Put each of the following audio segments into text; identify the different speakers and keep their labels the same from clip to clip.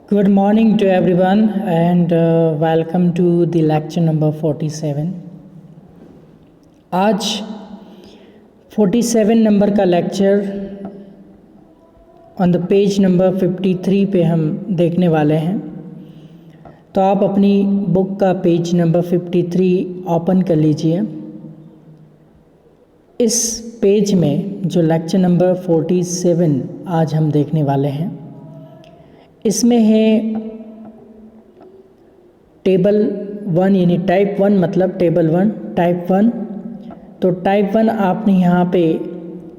Speaker 1: Good morning to everyone and welcome to the lecture number 47. आज 47 number का lecture on the page number 53 पे हम देखने वाले हैं। तो आप अपनी बुक का पेज नंबर 53 ओपन कर लीजिए। इस पेज में जो लेक्चर नंबर 47 आज हम देखने वाले हैं, इसमें है टेबल 1 यानी टाइप 1 मतलब टेबल 1 टाइप 1। तो टाइप 1 आपने यहाँ पे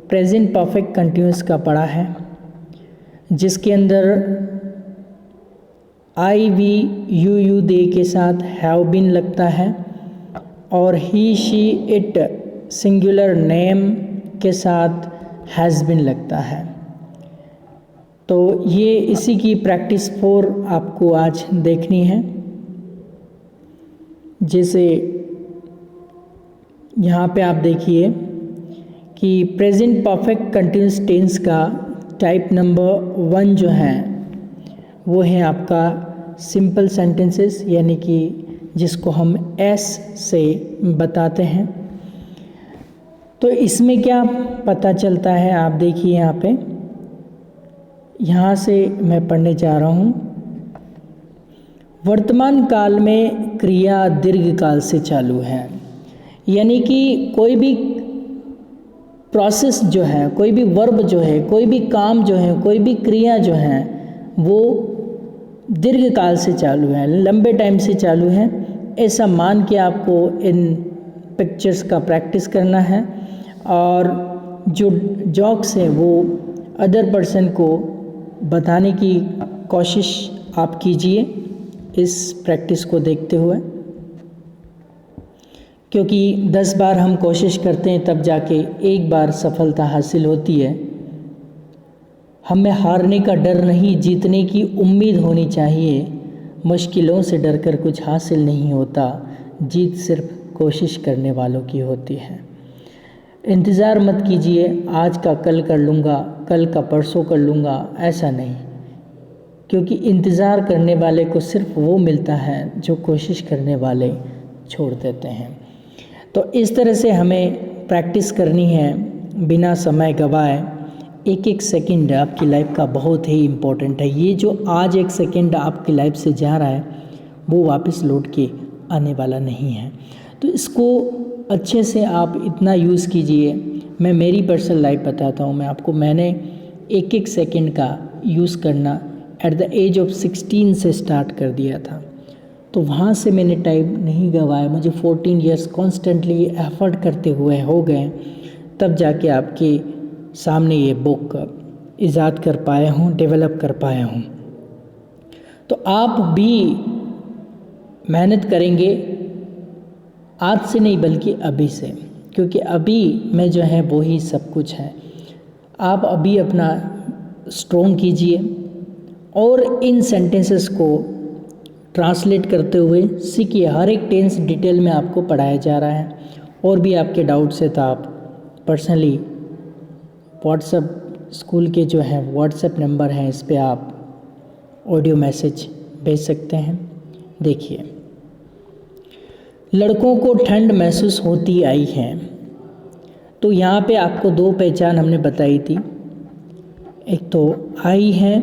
Speaker 1: प्रेजेंट परफेक्ट कंटिन्यूस का पढ़ा है, जिसके अंदर आई वी यू दे के साथ हैव बीन लगता है और ही शी इट सिंगुलर नेम के साथ हैज़ बीन लगता है। तो ये इसी की प्रैक्टिस 4 आपको आज देखनी है। जैसे यहाँ पे आप देखिए कि प्रेजेंट परफेक्ट कंटिन्यूस टेंस का टाइप नंबर 1 जो है वो है आपका सिंपल सेंटेंसेस, यानी कि जिसको हम एस से बताते हैं। तो इसमें क्या पता चलता है, आप देखिए यहाँ से मैं पढ़ने जा रहा हूँ। वर्तमान काल में क्रिया दीर्घ काल से चालू है, यानी कि कोई भी प्रोसेस जो है, कोई भी वर्ब जो है, कोई भी काम जो है, कोई भी क्रिया जो है वो दीर्घ काल से चालू है, लंबे टाइम से चालू है। ऐसा मान के आपको इन पिक्चर्स का प्रैक्टिस करना है और जो जॉक्स है वो अदर पर्सन को बताने की कोशिश आप कीजिए इस प्रैक्टिस को देखते हुए, क्योंकि 10 बार हम कोशिश करते हैं तब जाके एक बार सफलता हासिल होती है। हमें हारने का डर नहीं, जीतने की उम्मीद होनी चाहिए। मुश्किलों से डरकर कुछ हासिल नहीं होता, जीत सिर्फ कोशिश करने वालों की होती है। इंतज़ार मत कीजिए आज का कल कर लूँगा, कल का परसों कर लूँगा, ऐसा नहीं, क्योंकि इंतज़ार करने वाले को सिर्फ वो मिलता है जो कोशिश करने वाले छोड़ देते हैं। तो इस तरह से हमें प्रैक्टिस करनी है बिना समय गवाए। एक एक सेकंड आपकी लाइफ का बहुत ही इम्पोर्टेंट है। ये जो आज एक सेकंड आपकी लाइफ से जा रहा है वो वापस लौट के आने वाला नहीं है। तो इसको अच्छे से आप इतना यूज़ कीजिए। मैं मेरी पर्सनल लाइफ बताता हूँ मैं आपको। मैंने एक एक सेकंड का यूज़ करना एट द एज ऑफ 16 से स्टार्ट कर दिया था। तो वहाँ से मैंने टाइम नहीं गंवाया। मुझे 14 इयर्स कॉन्स्टेंटली एफर्ट करते हुए हो गए, तब जाके आपके सामने ये बुक ईजाद कर पाया हूँ, डेवलप कर पाया हूँ। तो आप भी मेहनत करेंगे आज से नहीं बल्कि अभी से, क्योंकि अभी में जो है वो ही सब कुछ है। आप अभी अपना स्ट्रॉन्ग कीजिए और इन सेंटेंसेस को ट्रांसलेट करते हुए सीखिए। हर एक टेंस डिटेल में आपको पढ़ाया जा रहा है। और भी आपके डाउट्स है तो आप पर्सनली व्हाट्सएप स्कूल के जो है व्हाट्सएप नंबर हैं, इस पे आप ऑडियो मैसेज भेज सकते हैं। देखिए, लड़कों को ठंड महसूस होती आई है। तो यहाँ पे आपको 2 पहचान हमने बताई थी। एक तो आई है,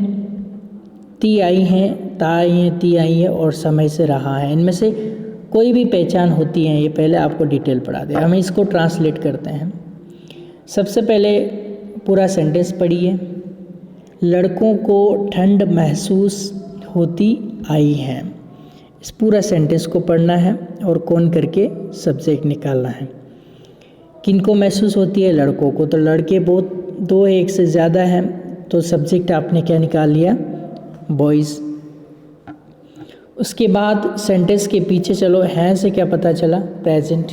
Speaker 1: ती आई है, ता आई है, ती आई है और समय से रहा है। इनमें से कोई भी पहचान होती है, ये पहले आपको डिटेल पढ़ा दे। हम इसको ट्रांसलेट करते हैं। सबसे पहले पूरा सेंटेंस पढ़िए। लड़कों को ठंड महसूस होती आई है। इस पूरा सेंटेंस को पढ़ना है और कौन करके सब्जेक्ट निकालना है। किनको महसूस होती है? लड़कों को। तो लड़के बहुत 2 एक से ज़्यादा हैं, तो सब्जेक्ट आपने क्या निकाल लिया? बॉयज़। उसके बाद सेंटेंस के पीछे चलो, हैं से क्या पता चला? प्रेजेंट।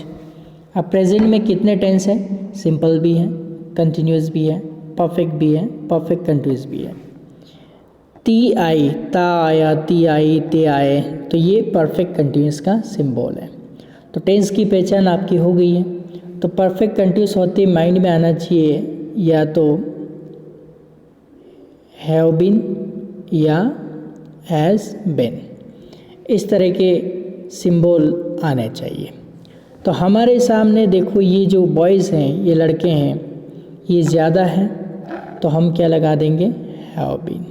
Speaker 1: अब प्रेजेंट में कितने टेंस हैं? सिंपल भी है, कंटिन्यूस भी है, परफेक्ट भी है, परफेक्ट कंटिन्यूस भी है। ती आई, ता आया, ती आई, ते आए, तो ये परफेक्ट कंटिन्यूस का सिंबल है। तो टेंस की पहचान आपकी हो गई है। तो परफेक्ट कंटिन्यूस होते माइंड में आना चाहिए या तो हैव बीन या हैज़ बिन, इस तरह के सिंबल आने चाहिए। तो हमारे सामने देखो ये जो बॉयज़ हैं, ये लड़के हैं, ये ज़्यादा हैं, तो हम क्या लगा देंगे, हैव बीन।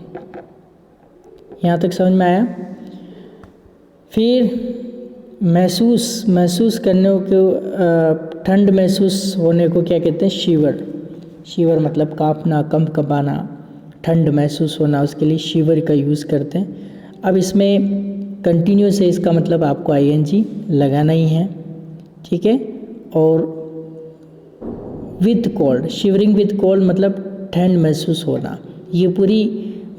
Speaker 1: यहाँ तक समझ में आया। फिर महसूस करने को, ठंड महसूस होने को क्या कहते हैं, शिवर। शिवर मतलब काँपना, कंपकपाना, ठंड महसूस होना, उसके लिए शिवर का यूज़ करते हैं। अब इसमें कंटिन्यूस है, इसका मतलब आपको आईएनजी लगाना ही है, ठीक है। और with cold, shivering with cold मतलब ठंड महसूस होना, ये पूरी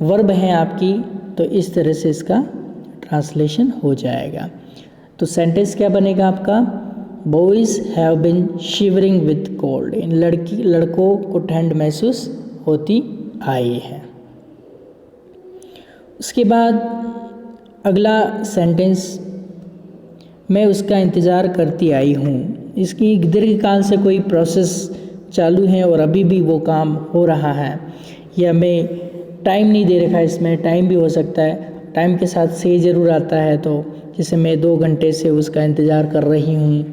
Speaker 1: वर्ब है आपकी, तो इस तरह से इसका ट्रांसलेशन हो जाएगा। तो सेंटेंस क्या बनेगा आपका, boys have been shivering with cold, इन लड़कों को ठंड महसूस होती आई है। उसके बाद अगला सेंटेंस, मैं उसका इंतज़ार करती आई हूँ। इसकी दीर्घकाल से कोई प्रोसेस चालू है और अभी भी वो काम हो रहा है, या मैं टाइम नहीं दे रखा, इसमें टाइम भी हो सकता है, टाइम के साथ से ज़रूर आता है। तो जैसे मैं 2 घंटे से उसका इंतज़ार कर रही हूँ,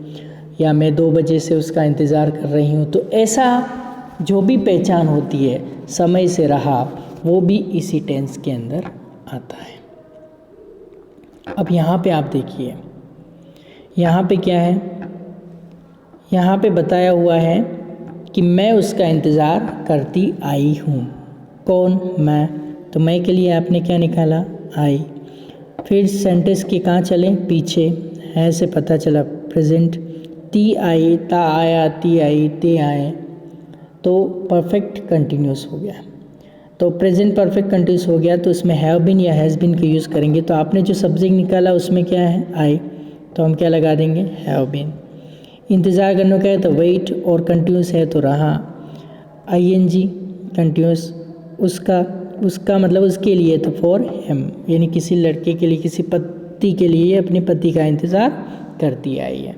Speaker 1: या मैं 2 बजे से उसका इंतज़ार कर रही हूँ। तो ऐसा जो भी पहचान होती है समय से रहा, वो भी इसी टेंस के अंदर आता है। अब यहाँ पे आप देखिए, यहाँ पे क्या है, यहाँ पे बताया हुआ है कि मैं उसका इंतज़ार करती आई हूँ। कौन, मैं, तो मैं के लिए आपने क्या निकाला, आई। फिर सेंटेंस के कहाँ चले, पीछे, है से पता चला प्रेजेंट, ती आई, ता आया, ती आई, ते आए, तो परफेक्ट कंटिन्यूस हो गया। तो प्रेजेंट परफेक्ट कंटिन्यूस हो गया, तो उसमें हैव बिन या हैज़ बिन का यूज़ करेंगे। तो आपने जो सब्जेक्ट निकाला उसमें क्या है, आई, तो हम क्या लगा देंगे, हैव बिन। इंतज़ार करने का है तो वेट, और कंटिन्यूस है तो रहा, आईएनजी कंटिन्यूस, उसका मतलब उसके लिए, तो फॉर हिम, यानी किसी लड़के के लिए, किसी पति के लिए अपने पति का इंतज़ार करती आई है।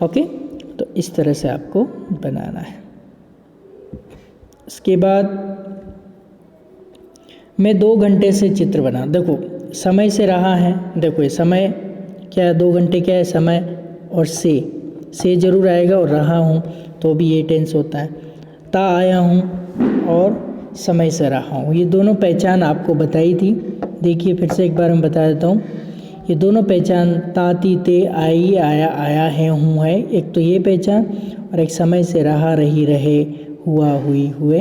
Speaker 1: ओके, तो इस तरह से आपको बनाना है। इसके बाद मैं 2 घंटे से चित्र बना, देखो समय से रहा है, देखो ये समय क्या है, 2 घंटे क्या है, समय, और से ज़रूर आएगा, और रहा हूँ तो भी ये टेंस होता है। ता आया हूँ और समय से रहा हूँ, ये दोनों पहचान आपको बताई थी। देखिए फिर से एक बार मैं बता देता हूँ, ये दोनों पहचान, ता, ती, ते, आई, आया, आया है, हूँ है, एक तो ये पहचान, और एक समय से रहा, रही, रहे, हुआ, हुई, हुए,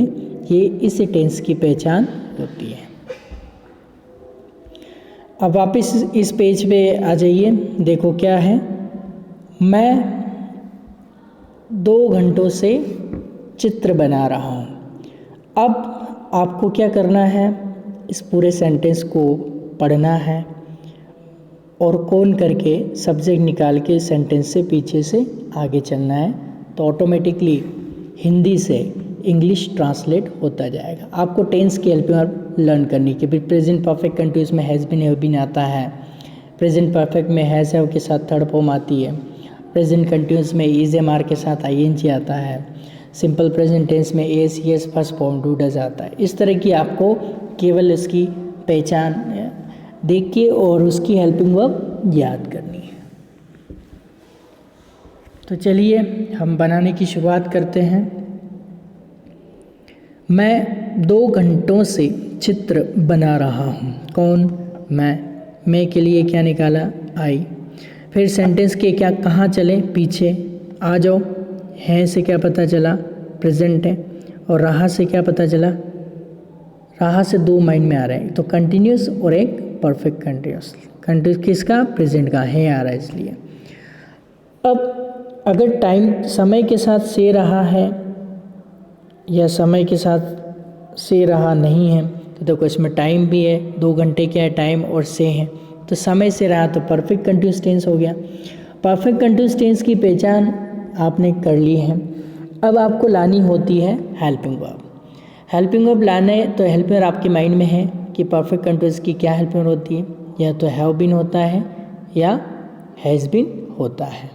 Speaker 1: ये इस टेंस की पहचान होती है। अब वापस इस पेज पे आ जाइए, देखो क्या है, मैं 2 घंटों से चित्र बना रहा हूँ। अब आपको क्या करना है, इस पूरे सेंटेंस को पढ़ना है और कौन करके सब्जेक्ट निकाल के सेंटेंस से पीछे से आगे चलना है, तो ऑटोमेटिकली हिंदी से इंग्लिश ट्रांसलेट होता जाएगा। आपको टेंस की हेल्प लर्न करनी की, फिर प्रेजेंट परफेक्ट कंटिन्यूस में हैज़ बीन, हैव बीन आता है, प्रेजेंट परफेक्ट में हैज़, हैव के साथ थर्ड फॉर्म आती है, प्रेजेंट कंटिन्यूस में इज, एम, आर के साथ आईएनजी आता है, सिंपल प्रेजेंट टेंस में S, yes first form do, does आता है। इस तरह की आपको केवल इसकी पहचान देख के और उसकी हेल्पिंग वर्ब याद करनी है। तो चलिए हम बनाने की शुरुआत करते हैं। मैं 2 घंटों से चित्र बना रहा हूँ। कौन, मैं के लिए क्या निकाला, आई। फिर सेंटेंस के क्या, कहाँ चले, पीछे आ जाओ, हैं से क्या पता चला, प्रेजेंट है, और रहा से क्या पता चला, रहा से 2 माइंड में आ रहे हैं, तो कंटिन्यूस और एक परफेक्ट कंटिन्यूस। कंटिन्यूस किसका, प्रेजेंट का, है आ रहा है इसलिए। अब अगर टाइम समय के साथ से रहा है या समय के साथ से रहा नहीं है, तो देखो इसमें टाइम भी है, 2 घंटे क्या है, टाइम और से है, तो समय से रहा तो परफेक्ट कंटिन्यूस टेंस हो गया। परफेक्ट कंटिन्यूस टेंस की पहचान आपने कर ली है। अब आपको लानी होती है हेल्पिंग वर्ब। हेल्पिंग वर्ब लाने, तो हेल्पिंग वर्ब आपके माइंड में है कि परफेक्ट कंटिन्यूस की क्या हेल्पिंग वर्ब होती है, या तो हैव बीन होता है या हैज़ बीन होता है।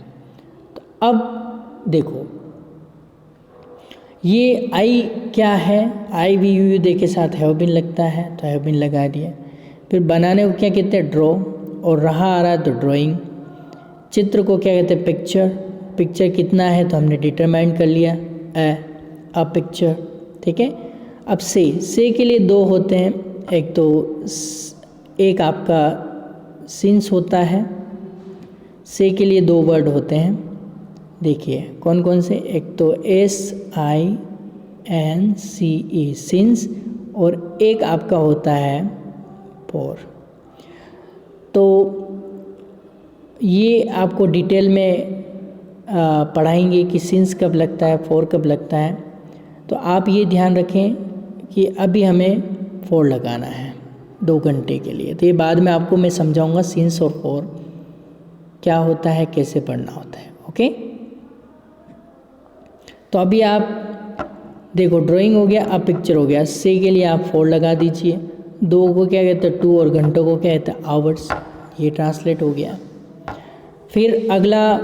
Speaker 1: तो अब देखो ये आई क्या है, आई भी यू दे के साथ हैव बीन लगता है, तो हैव बीन लगा दिया। फिर बनाने को क्या कहते हैं, ड्रॉ, और रहा आ रहा है तो ड्राइंग। चित्र को क्या कहते हैं, पिक्चर। पिक्चर कितना है तो हमने डिटरमाइन कर लिया, अ पिक्चर, ठीक है। अब से के लिए दो होते हैं, एक तो एक आपका सिंस होता है, से के लिए दो वर्ड होते हैं, देखिए कौन कौन से, एक तो SINCE सिंस, और एक आपका होता है फॉर। तो ये आपको डिटेल में पढ़ाएंगे कि सिंस कब लगता है, फॉर कब लगता है। तो आप ये ध्यान रखें कि अभी हमें फॉर लगाना है 2 घंटे के लिए। तो ये बाद में आपको मैं समझाऊंगा सिंस और फॉर क्या होता है, कैसे पढ़ना होता है, ओके। तो अभी आप देखो, ड्राइंग हो गया, अब पिक्चर हो गया, से के लिए आप फॉर लगा दीजिए। 2 को क्या कहते हैं, 2, और घंटों को क्या कहते हैं, आवर्स। ये ट्रांसलेट हो गया। फिर अगला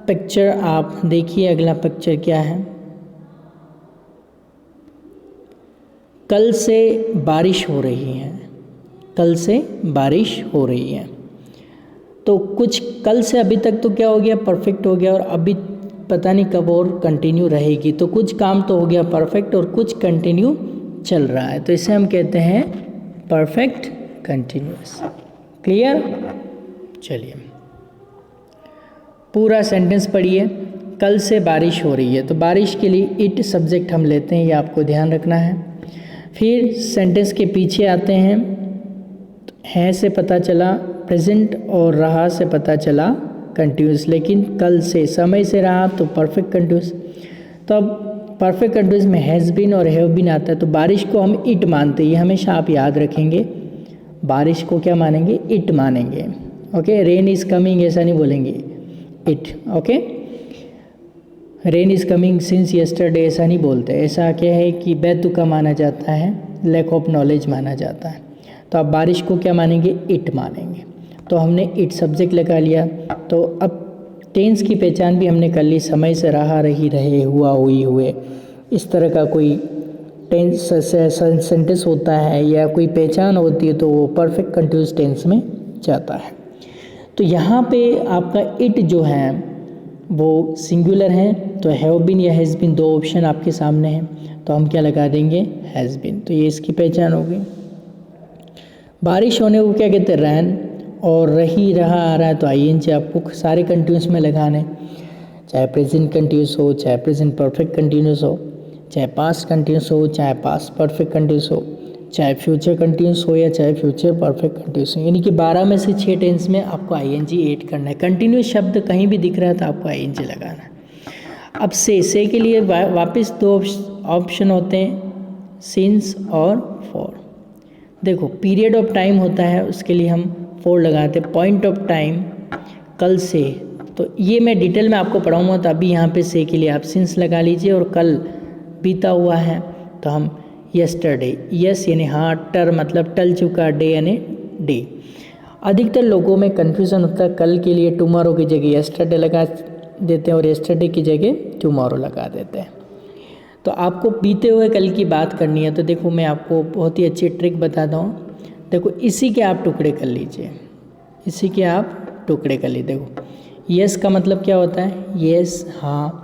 Speaker 1: पिक्चर आप देखिए, अगला पिक्चर क्या है, कल से बारिश हो रही है, कल से बारिश हो रही है। तो कुछ कल से अभी तक तो क्या हो गया, परफेक्ट हो गया, और अभी पता नहीं कब और कंटिन्यू रहेगी। तो कुछ काम तो हो गया परफेक्ट और कुछ कंटिन्यू चल रहा है, तो इसे हम कहते हैं परफेक्ट कंटिन्यूअस। क्लियर? चलिए पूरा सेंटेंस पढ़िए। कल से बारिश हो रही है, तो बारिश के लिए इट सब्जेक्ट हम लेते हैं, ये आपको ध्यान रखना है। फिर सेंटेंस के पीछे आते हैं, है से पता चला प्रेजेंट, और रहा से पता चला कंटिन्यूस, लेकिन कल से समय से रहा तो परफेक्ट कंटिन्यूस। तो अब परफेक्ट कंटिन्यूस में हैज़ बीन और हैव बीन आता है, तो बारिश को हम इट मानते हैं, ये हमेशा आप याद रखेंगे। बारिश को क्या मानेंगे, इट मानेंगे, ओके। रेन इज़ कमिंग ऐसा नहीं बोलेंगे, it, okay. Rain is coming since yesterday ऐसा नहीं बोलते, ऐसा क्या है कि बेतुका माना जाता है, लैक ऑफ नॉलेज माना जाता है। तो आप बारिश को क्या मानेंगे, इट मानेंगे। तो हमने इट सब्जेक्ट लगा लिया। तो अब टेंस की पहचान भी हमने कर ली, समय से रहा, रही, रहे, हुआ, हुई, हुए, इस तरह का कोई टेंस सेंटेंस होता है या कोई पहचान होती है तो वो परफेक्ट कंटिन्यूअस टेंस में जाता है। तो यहाँ पे आपका इट जो है वो सिंगुलर है, तो हैव बीन या हैज़ बीन दो ऑप्शन आपके सामने हैं, तो हम क्या लगा देंगे, हैज़ बीन। तो ये इसकी पहचान हो गई। बारिश होने को क्या कहते हैं, रैन, और रही, रहा, आ रहा है तो ING आपको सारे कंटिन्यूस में लगाने, चाहे प्रेजेंट कंटिन्यूस हो, चाहे प्रेजेंट परफेक्ट कंटिन्यूस हो, चाहे पास्ट कंटिन्यूस हो, चाहे पास्ट परफेक्ट कंटिन्यूस हो, चाहे फ्यूचर कंटिन्यूस हो, या चाहे फ्यूचर परफेक्ट कंटिन्यूस हो। यानी कि 12 में से 6 टेंस में आपको ING ऐड करना है। कंटिन्यूस शब्द कहीं भी दिख रहा है तो आपको ING लगाना है। अब से के लिए वापस 2 ऑप्शन होते हैं, सिंस और फॉर। देखो पीरियड ऑफ टाइम होता है, उसके लिए हम फॉर लगाते हैं। पॉइंट ऑफ टाइम, कल से, तो ये मैं डिटेल में आपको पढ़ाऊँगा, तो अभी यहाँ पे से के लिए आप सिंस लगा लीजिए। और कल बीता हुआ है तो हम यस्टरडे, यस यानी हाँ, टर मतलब टल चुका, डे यानी डे। अधिकतर लोगों में कन्फ्यूज़न होता है, कल के लिए टुमारो की जगह यस्टरडे लगा देते हैं और यस्टरडे की जगह टुमारो लगा देते हैं। तो आपको बीते हुए कल की बात करनी है, तो देखो मैं आपको बहुत ही अच्छी ट्रिक बताता हूँ। देखो इसी के आप टुकड़े कर लीजिए, इसी के आप टुकड़े कर लीजिए। देखो यस का मतलब क्या होता है, यस हाँ,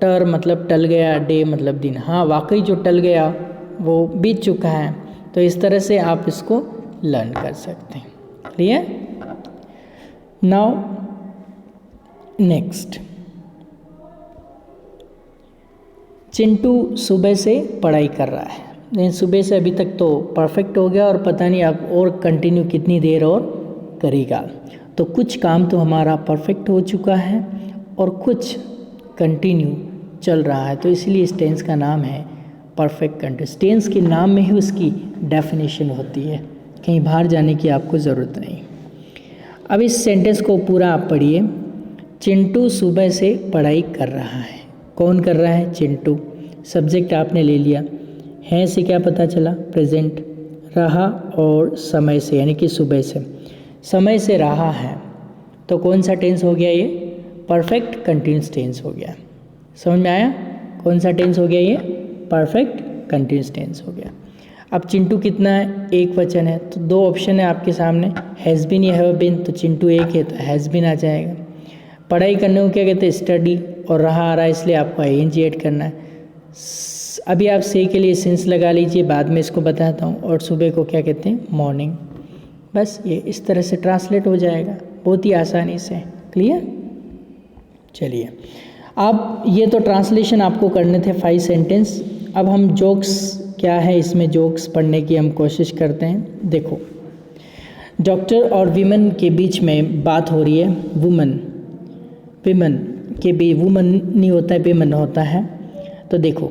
Speaker 1: टर मतलब टल गया, डे मतलब दिन, हाँ वाकई जो टल गया वो बीत चुका है। तो इस तरह से आप इसको लर्न कर सकते हैं। क्लियर? नाउ नेक्स्ट, चिंटू सुबह से पढ़ाई कर रहा है। लेकिन सुबह से अभी तक तो परफेक्ट हो गया और पता नहीं अब और कंटिन्यू कितनी देर और करेगा। तो कुछ काम तो हमारा परफेक्ट हो चुका है और कुछ कंटिन्यू चल रहा है, तो इसलिए इस टेंस का नाम है परफेक्ट कंटिन्यूअस। टेंस के नाम में ही उसकी डेफिनेशन होती है, कहीं बाहर जाने की आपको ज़रूरत नहीं। अब इस सेंटेंस को पूरा आप पढ़िए। चिंटू सुबह से पढ़ाई कर रहा है। कौन कर रहा है? चिंटू। सब्जेक्ट आपने ले लिया, है से क्या पता चला? प्रेजेंट। रहा और समय से यानी कि सुबह से, समय से रहा है, तो कौन सा टेंस हो गया? ये परफेक्ट कंटिन्यूअस टेंस हो गया। समझ में आया? कौन सा टेंस हो गया? ये परफेक्ट कंटिन्यूअस टेंस हो गया। अब चिंटू कितना है, एक वचन है, तो दो ऑप्शन है आपके सामने, हैज़ बीन या हैव बीन, तो चिंटू एक है तो हैज़ बीन आ जाएगा। पढ़ाई करने को क्या कहते हैं, स्टडी, और रहा आ रहा है इसलिए आपको आईएनजी ऐड करना है। अभी आप से के लिए सिंस लगा लीजिए, बाद में इसको बताता हूँ। और सुबह को क्या कहते हैं, मॉर्निंग। बस ये इस तरह से ट्रांसलेट हो जाएगा बहुत ही आसानी से। क्लियर? चलिए, अब ये तो ट्रांसलेशन आपको करने थे 5 सेंटेंस। अब हम जोक्स क्या है इसमें, जोक्स पढ़ने की हम कोशिश करते हैं। देखो, डॉक्टर और विमेन के बीच में बात हो रही है। वुमन के भी, वुमन नहीं होता है, विमेन होता है। तो देखो,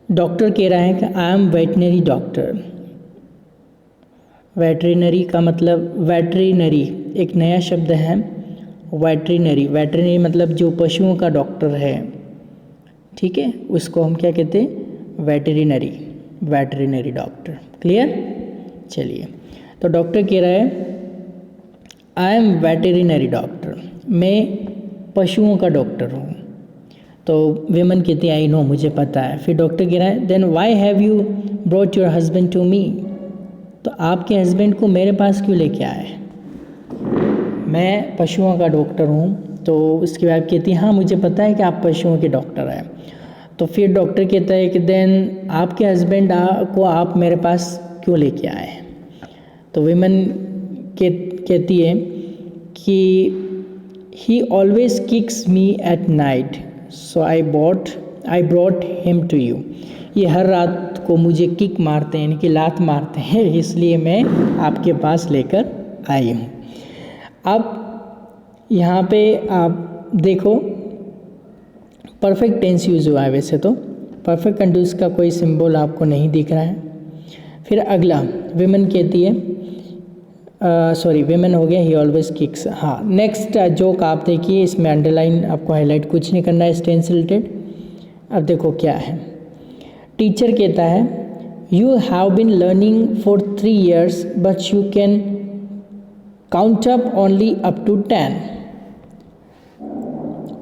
Speaker 1: डॉक्टर कह रहा है कि I am veterinary doctor. Veterinary का मतलब, वेटरिनरी एक नया शब्द है। वेटरिनरी मतलब जो पशुओं का डॉक्टर है, ठीक है, उसको हम क्या कहते हैं, वेटरिनरी डॉक्टर। क्लियर? चलिए, तो डॉक्टर कह रहा है आई एम वेटरिनरी डॉक्टर, मैं पशुओं का डॉक्टर हूँ। तो विमन कहती है आई नो, मुझे पता है। फिर डॉक्टर कह रहा है then why have you brought your husband to me, तो आपके हस्बैंड को मेरे पास क्यों लेके आए, मैं पशुओं का डॉक्टर हूँ। तो उसके बाद कहती है हाँ मुझे पता है कि आप पशुओं के डॉक्टर हैं। तो फिर डॉक्टर कहता है कि देन आपके हस्बैंड को आप मेरे पास क्यों लेके आए। तो विमन कहती है कि he always kicks me at night so I brought him to you, ये हर रात को मुझे किक मारते हैं, यानी कि लात मारते हैं, इसलिए मैं आपके पास लेकर आई हूँ। अब यहाँ पे आप देखो परफेक्ट टेंस यूज़ हुआ है। वैसे तो परफेक्ट कंटिन्यूस का कोई सिंबल आपको नहीं दिख रहा है। फिर अगला विमेन कहती है, विमेन हो गया, ही ऑलवेज किक्स। हाँ, नेक्स्ट जोक आप देखिए, इसमें अंडरलाइन आपको हाईलाइट कुछ नहीं करना है, टेंस से रिलेटेड। अब देखो क्या है, टीचर कहता है you have been learning for 3 years but you can count up only up to 10।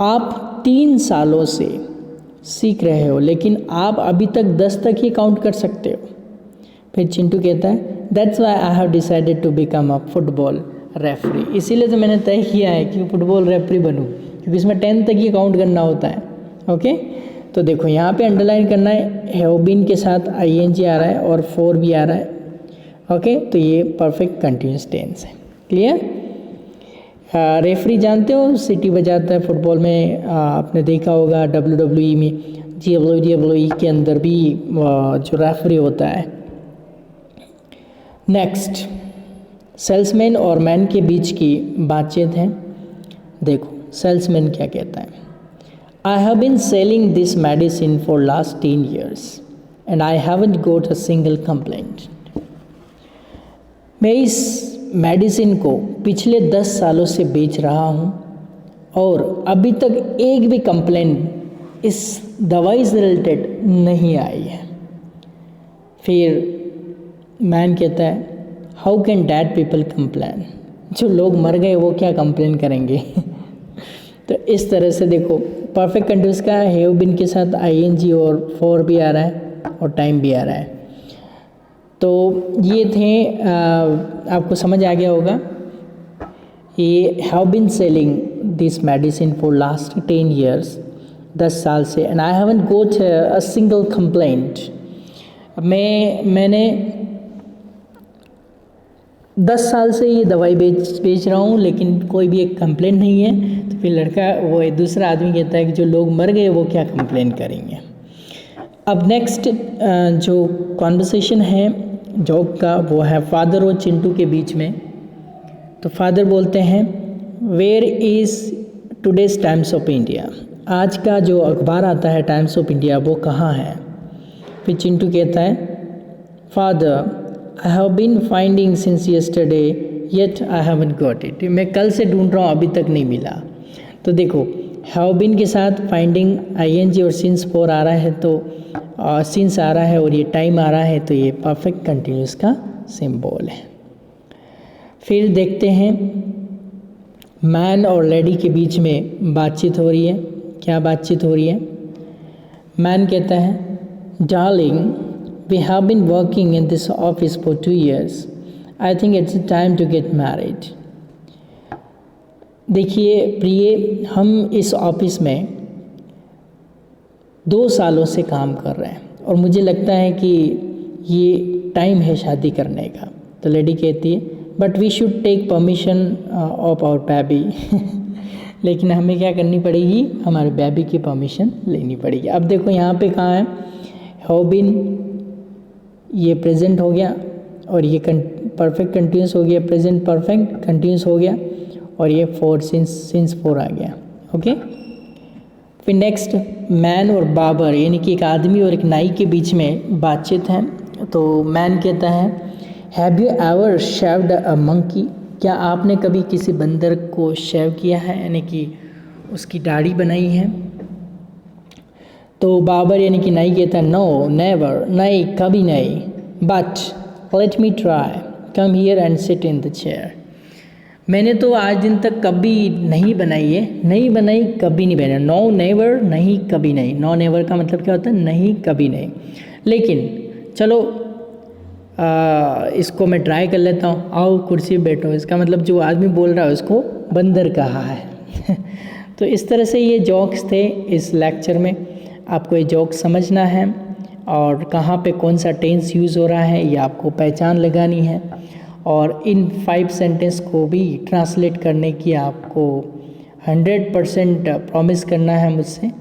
Speaker 1: आप 3 सालों से सीख रहे हो लेकिन आप अभी तक 10 तक ही काउंट कर सकते हो। फिर चिंटू कहता है that's why I have decided to become a football referee, इसीलिए तो मैंने तय किया है कि फुटबॉल रेफरी बनूं, क्योंकि इसमें 10 तक ही काउंट करना होता है। ओके, तो देखो यहाँ पे अंडरलाइन करना है, हैव बीन के साथ आईएनजी आ रहा है और फॉर भी आ रहा है। ओके, तो ये परफेक्ट कंटिन्यूअस टेंस है। क्लियर? रेफरी जानते हो, सीटी बजाता है फुटबॉल में, आपने देखा होगा WWE में, WWE के अंदर भी जो रेफरी होता है। नेक्स्ट, सेल्समैन और मैन के बीच की बातचीत है। देखो सेल्समैन क्या कहता है, I have been selling this medicine for last 10 years and I haven't got a single complaint. मैं इस मेडिसिन को पिछले 10 सालों से बेच रहा हूँ और अभी तक एक भी कंप्लेंट इस दवाई से रिलेटेड नहीं आई है। फिर मैन कहता है how can dad people complain, जो लोग मर गए वो क्या कंप्लेन करेंगे। तो इस तरह से देखो परफेक्ट कंटिन्यूअस का हैव बीन के साथ आईएनजी और फॉर भी आ रहा है और टाइम भी आ रहा है। तो ये थे, आपको समझ आ गया होगा। ये have been selling this medicine for last 10 years, 10 साल से, and I haven't got a single complaint. मैंने 10 साल से ये दवाई बेच रहा हूँ लेकिन कोई भी एक कंप्लेंट नहीं है। तो फिर लड़का, वो दूसरा आदमी कहता है कि जो लोग मर गए वो क्या कंप्लेंट करेंगे। अब नेक्स्ट जो कॉन्वर्सेशन है जोक का, वो है फादर और चिंटू के बीच में। तो फादर बोलते हैं where is today's Times of India, आज का जो अखबार आता है टाइम्स ऑफ इंडिया वो कहाँ है। फिर चिंटू कहता है father I have been finding since yesterday yet I haven't got it, मैं कल से ढूंढ रहा हूँ अभी तक नहीं मिला। तो देखो हैव बीन के साथ फाइंडिंग आईएनजी और सिंस फॉर आ रहा है, तो सिंस आ रहा है और ये टाइम आ रहा है, तो ये परफेक्ट कंटिन्यूअस का सिंबल है। फिर देखते हैं मैन और लेडी के बीच में बातचीत हो रही है। क्या बातचीत हो रही है? मैन कहता है darling We have been working in this office for 2 years. I think it's time to get married. देखिए प्रिय, हम इस ऑफिस में 2 सालों से काम कर रहे हैं और मुझे लगता है कि ये टाइम है शादी करने का। तो लेडी कहती है but we should take permission of our baby. लेकिन हमें क्या करनी पड़ेगी, हमारे बेबी की परमिशन लेनी पड़ेगी। अब देखो यहाँ पे कहाँ है, हैव बीन, ये प्रेजेंट हो गया और ये परफेक्ट कंटिन्यूस हो गया, प्रेजेंट परफेक्ट कंटिन्यूस हो गया और ये फोर सिंस 4 आ गया। ओके, फिर नेक्स्ट मैन और बाबर, यानी कि एक आदमी और एक नाई के बीच में बातचीत है। तो मैन कहता है have you ever shaved a monkey, क्या आपने कभी किसी बंदर को शेव किया है, यानी कि उसकी दाढ़ी बनाई है। तो बाबर यानी कि नाई कहता है नो नेवर, नहीं कभी नहीं, but let me try, come here and sit in the chair. मैंने तो आज दिन तक कभी नहीं बनाई है, नहीं बनाई कभी नहीं बनाई। नो नेवर, नहीं कभी नहीं। नो नेवर का मतलब क्या होता है, नहीं कभी नहीं। लेकिन चलो इसको मैं ट्राई कर लेता हूँ, आओ कुर्सी पे बैठो। इसका मतलब जो आदमी बोल रहा है उसको बंदर कहा है। तो इस तरह से ये जोक्स थे इस लेक्चर में। आपको ये जोक समझना है और कहाँ पे कौन सा टेंस यूज़ हो रहा है ये आपको पहचान लगानी है और इन 5 सेंटेंस को भी ट्रांसलेट करने की आपको 100% प्रॉमिस करना है मुझसे।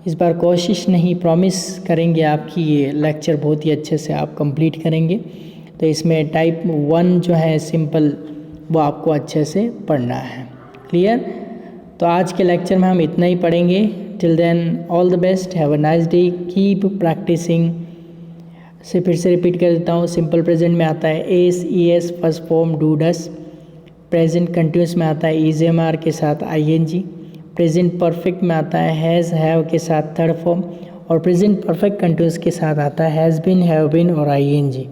Speaker 1: इस बार कोशिश नहीं, प्रॉमिस करेंगे आपकी ये लेक्चर बहुत ही अच्छे से आप कंप्लीट करेंगे। तो इसमें टाइप 1 जो है सिंपल, वो आपको अच्छे से पढ़ना है। क्लियर? तो आज के लेक्चर में हम इतना ही पढ़ेंगे। Till then all the best, have a nice day, keep practising. से फिर से रिपीट कर देता हूँ। सिंपल प्रेजेंट में आता है S, E S first form do does. Present continuous में आता है इज एम आर के साथ I N G. Present perfect में आता है हैज़ हैव के साथ थर्ड फॉर्म और प्रेजेंट परफेक्ट कंटिन्यूस के साथ आता है हैज़ बिन, हैव बिन और आई एन जी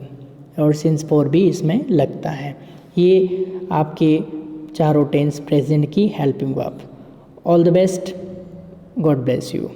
Speaker 1: और सिंस 4 भी इसमें लगता है। ये आपके चारों टेंस प्रेजेंट की helping verb. All the best, God bless you.